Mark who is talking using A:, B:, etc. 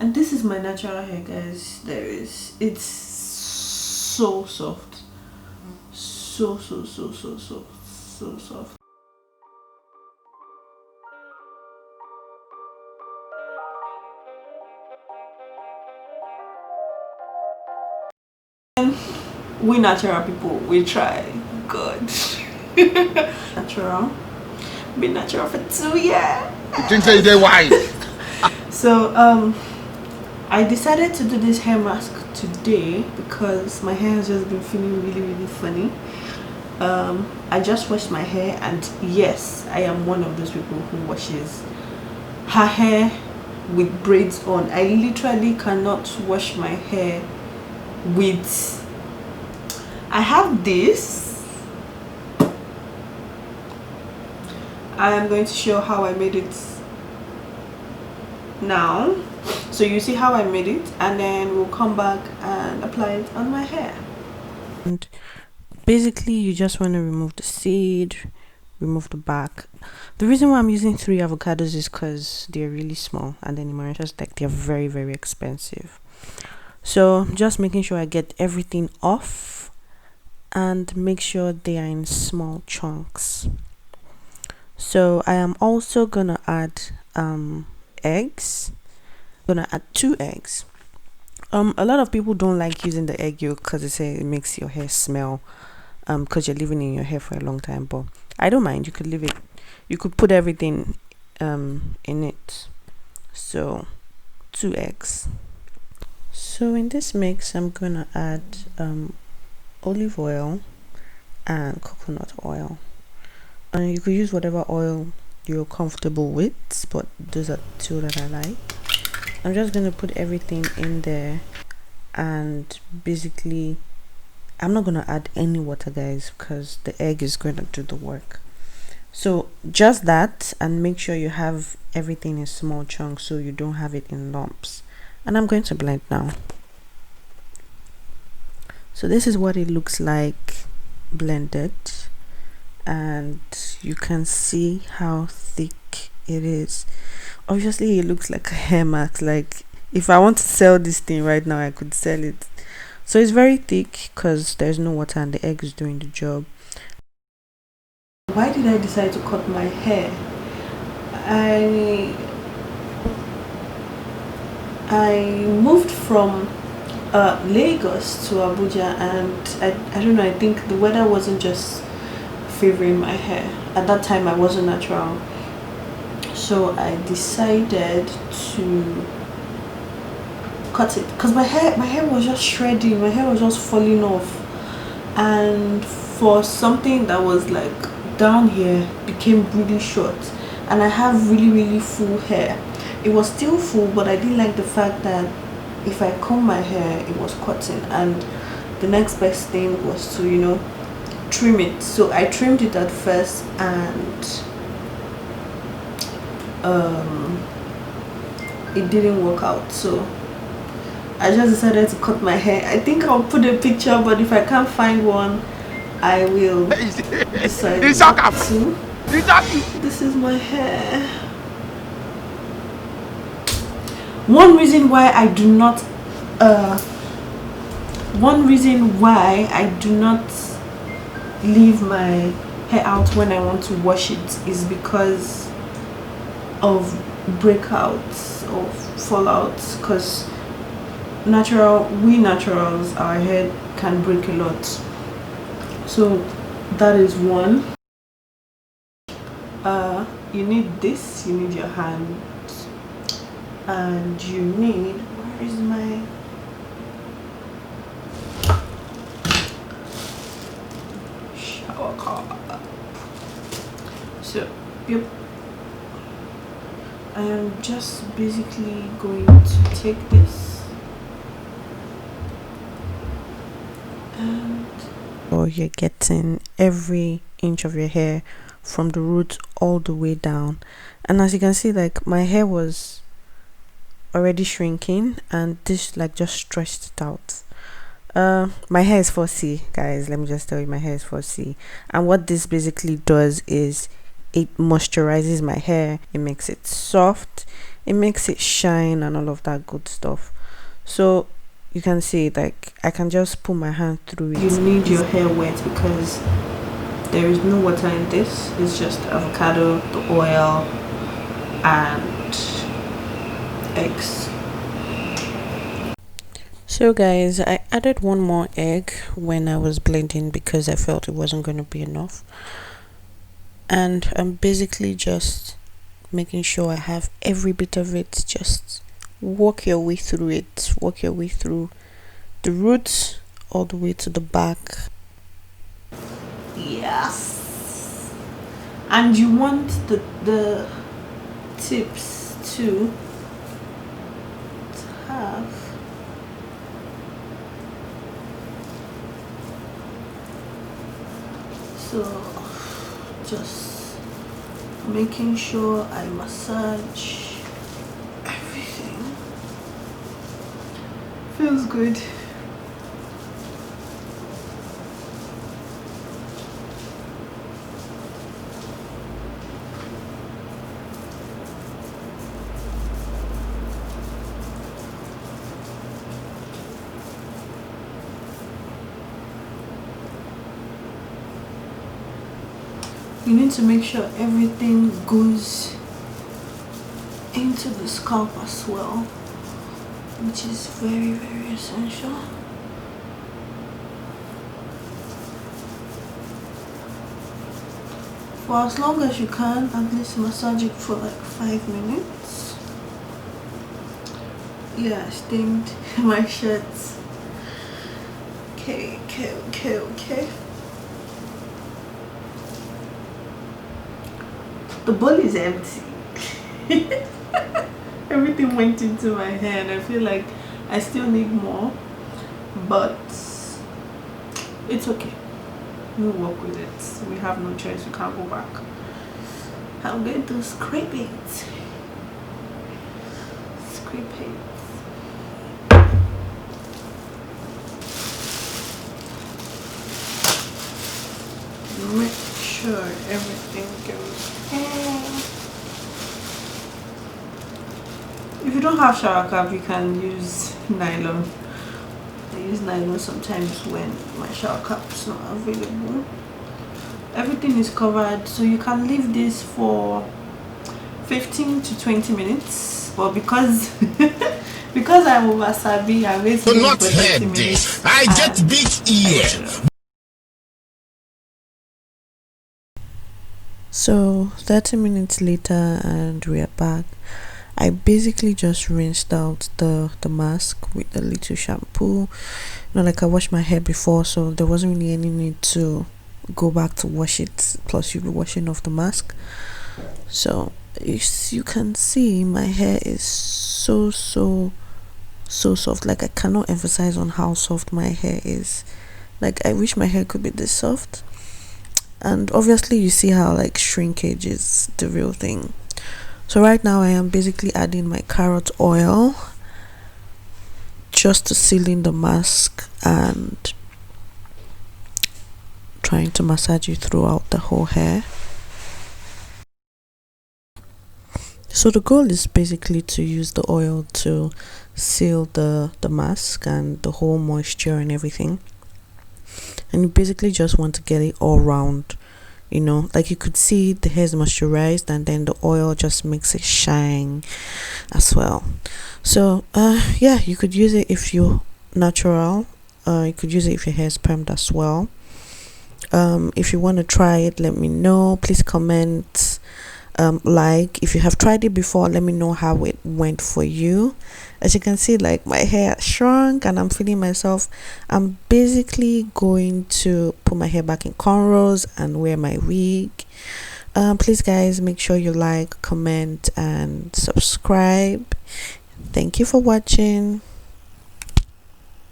A: And this is my natural hair, guys. It's so soft, so soft. We natural people, we try. God. Natural. Been natural for 2 years.
B: You think say they wise?
A: So I decided to do this hair mask today because my hair has just been feeling really funny. I just washed my hair, and yes, I am one of those people who washes her hair with braids on. I literally cannot wash my hair with... I have this. I am going to show how I made it now. So you see how I made it, and then we'll come back and apply it on my hair. And basically you just want to remove the seed, remove the back. The reason why I'm using 3 avocados is because they're really small, and then in Mauritius, like, they're very expensive. So just making sure I get everything off and make sure they are in small chunks. So I am also gonna add eggs. I'm gonna add 2 eggs. A lot of people don't like using the egg yolk because they say it makes your hair smell, because you're leaving in your hair for a long time. But I don't mind. You could leave it. You could put everything in it. So 2 eggs. So in this mix, I'm gonna add olive oil and coconut oil. And you could use whatever oil you're comfortable with, but those are 2 that I like. I'm just gonna put everything in there, and basically I'm not gonna add any water, guys, because the egg is going to do the work. So just that, and make sure you have everything in small chunks so you don't have it in lumps. And I'm going to blend now. So this is what it looks like blended, and you can see how thick it is. Obviously it looks like a hair mask. Like, if I want to sell this thing right now, I could sell it. So it's very thick because there's no water and the egg is doing the job. Why did I decide to cut my hair? I moved from Lagos to Abuja, and I don't know, I think the weather wasn't just favoring my hair. At that time I wasn't natural, so I decided to cut it because my hair was just shredding, my hair was just falling off, and for something that was like down here became really short, and I have really full hair. It was still full, but I didn't like the fact that if I comb my hair it was cutting, and the next best thing was to, you know, trim it. So I trimmed it at first, and it didn't work out, so I just decided to cut my hair. I think I'll put a picture, but if I can't find one, I will decide not to. This is my hair. One reason why I do not leave my hair out when I want to wash it is because of breakouts or fallouts, because we naturals, our hair can break a lot. So that is one. You need this, you need your hand, and you need, where is my shower cap? So yep, I am just basically going to take this, and you're getting every inch of your hair from the root all the way down. And as you can see, like, my hair was already shrinking, and this like just stretched it out. My hair is 4C, guys. Let me just tell you, my hair is 4C, and what this basically does is it moisturizes my hair, it makes it soft, it makes it shine and all of that good stuff. So you can see, like, I can just put my hand through it. You need your hair wet because there is no water in this. It's just avocado, the oil, and eggs. So guys, I added one more egg when I was blending because I felt it wasn't going to be enough. And I'm basically just making sure I have every bit of it. Just work your way through it. Work your way through the roots all the way to the back. Yes. And you want the tips to have so just making sure I massage everything. Feels good. You need to make sure everything goes into the scalp as well, which is very, very essential. For as long as you can, at least massage it for like 5 minutes. Yeah, I stained my shirts. Okay. The bowl is empty. Everything went into my hair and I feel like I still need more, but it's okay. We'll work with it. We have no choice. We can't go back. I'm going to scrape it. Scrape it. Make sure everything goes in. If you don't have shower cap, you can use nylon. I use nylon sometimes when my shower cap is not available. Everything is covered, so you can leave this for 15 to 20 minutes. But because because I'm over Sabi, I'm waiting for 30 minutes.
B: I get big ear.
A: So 30 minutes later and we are back. I basically just rinsed out the mask with a little shampoo. Like I washed my hair before, so there wasn't really any need to go back to wash it. Plus you'll be washing off the mask. So as you can see, my hair is so soft. Like I cannot emphasize on how soft my hair is. Like I wish my hair could be this soft. And obviously you see how like shrinkage is the real thing. So right now I am basically adding my carrot oil just to seal in the mask and trying to massage it throughout the whole hair. So the goal is basically to use the oil to seal the mask and the whole moisture and everything. And you basically just want to get it all round, like you could see the hair is moisturized and then the oil just makes it shine as well. So yeah, you could use it if you're natural. You could use it if your hair is permed as well. If you want to try it, let me know. Please comment, like if you have tried it before, let me know how it went for you. As you can see, like my hair shrunk and I'm feeling myself. I'm basically going to put my hair back in cornrows and wear my wig. Please guys, make sure you like, comment and subscribe. Thank you for watching.